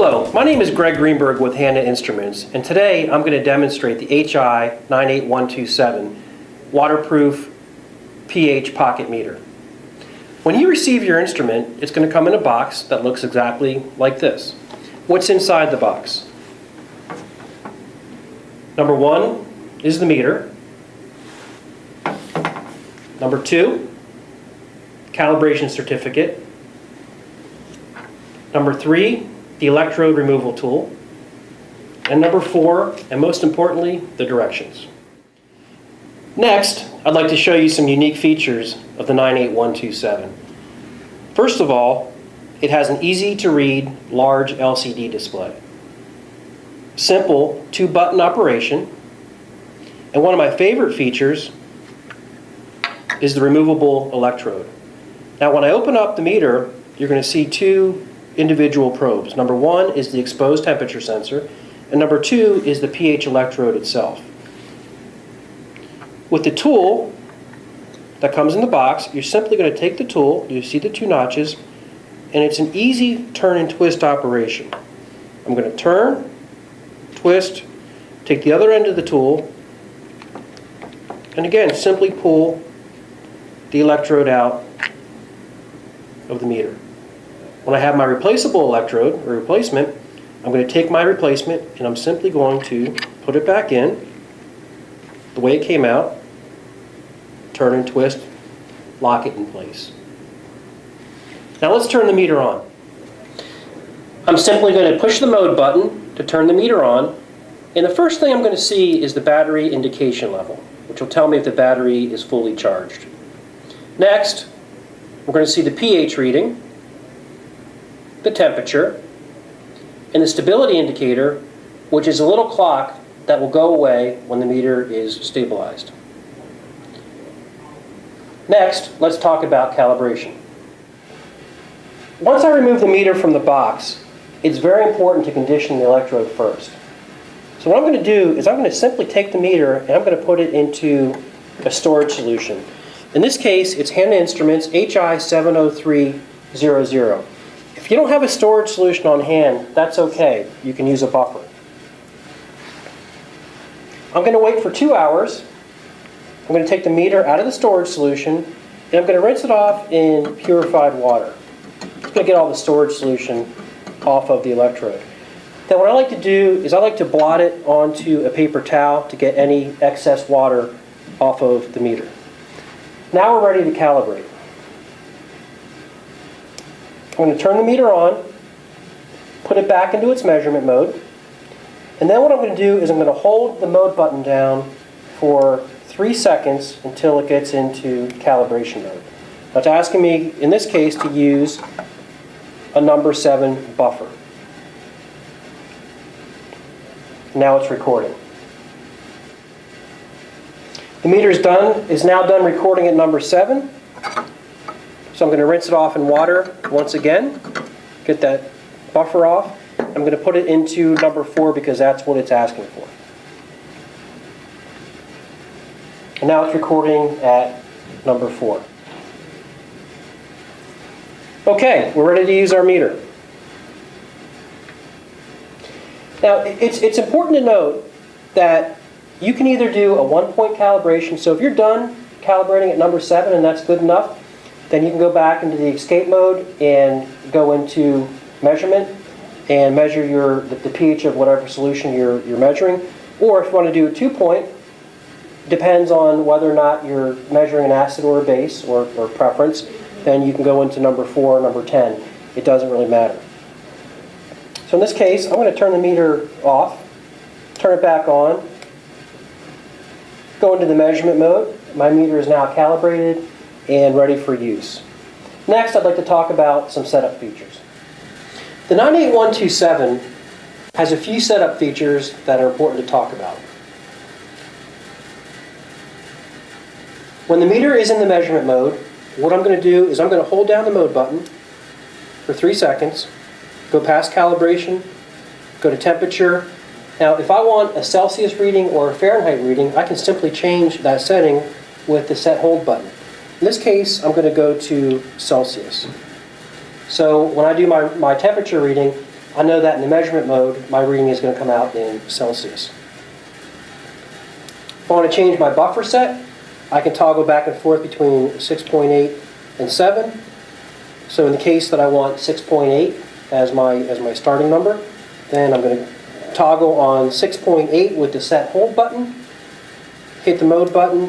Hello, my name is Greg Greenberg with Hanna Instruments, and today I'm going to demonstrate the HI98127 waterproof pH pocket meter. When you receive your instrument, it's going to come in a box that looks exactly like this. What's inside the box? Number one is the meter. Number two, calibration certificate. Number three, the electrode removal tool. And number four, and most importantly, the directions. Next, I'd like to show you some unique features of the 98127. First of all, it has an easy-to-read large LCD display. Simple 2-button operation. And one of my favorite features is the removable electrode. Now when I open up the meter, you're going to see two individual probes. Number one is the exposed temperature sensor, and number two is the pH electrode itself. With the tool that comes in the box, you're simply going to take the tool, you see the two notches, and it's an easy turn and twist operation. I'm going to turn, twist, take the other end of the tool, and again simply pull the electrode out of the meter. When I have my replaceable electrode, or replacement, I'm going to take my replacement and I'm simply going to put it back in the way it came out, turn and twist, lock it in place. Now let's turn the meter on. I'm simply going to push the mode button to turn the meter on, and the first thing I'm going to see is the battery indication level, which will tell me if the battery is fully charged. Next, we're going to see the pH reading, the temperature, and the stability indicator, which is a little clock that will go away when the meter is stabilized. Next, let's talk about calibration. Once I remove the meter from the box, it's very important to condition the electrode first. So what I'm going to do is I'm going to simply take the meter and I'm going to put it into a storage solution. In this case, it's Hanna Instruments HI98127. If you don't have a storage solution on hand, that's okay. You can use a buffer. I'm going to wait for 2 hours. I'm going to take the meter out of the storage solution, and I'm going to rinse it off in purified water. I'm going to get all the storage solution off of the electrode. Then what I like to do is I like to blot it onto a paper towel to get any excess water off of the meter. Now we're ready to calibrate. I'm going to turn the meter on, put it back into its measurement mode, and then what I'm going to do is I'm going to hold the mode button down for 3 seconds until it gets into calibration mode. Now it's asking me, in this case, to use a number 7 buffer. Now it's recording. The meter is now done recording at number 7. So I'm going to rinse it off in water once again, get that buffer off. I'm going to put it into number 4 because that's what it's asking for. And now it's recording at number 4. Okay, we're ready to use our meter. Now it's important to note that you can either do a 1-point calibration, so if you're done calibrating at number 7 and that's good enough, then you can go back into the escape mode and go into measurement and measure the pH of whatever solution you're measuring. Or if you want to do a 2-point, depends on whether or not you're measuring an acid or a base or preference, then you can go into number 4 or number 10. It doesn't really matter. So in this case, I'm going to turn the meter off, turn it back on, go into the measurement mode. My meter is now calibrated and ready for use. Next, I'd like to talk about some setup features. The 98127 has a few setup features that are important to talk about. When the meter is in the measurement mode, what I'm going to do is I'm going to hold down the mode button for 3 seconds, go past calibration, go to temperature. Now, if I want a Celsius reading or a Fahrenheit reading, I can simply change that setting with the set hold button. In this case, I'm going to go to Celsius. So when I do my temperature reading, I know that in the measurement mode, my reading is going to come out in Celsius. If I want to change my buffer set, I can toggle back and forth between 6.8 and 7. So in the case that I want 6.8 as my starting number, then I'm going to toggle on 6.8 with the set hold button, hit the mode button,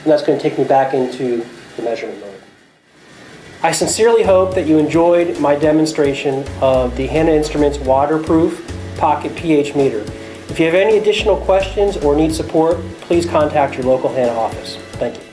and that's going to take me back into the measurement mode. I sincerely hope that you enjoyed my demonstration of the Hanna Instruments waterproof pocket pH meter. If you have any additional questions or need support, please contact your local Hanna office. Thank you.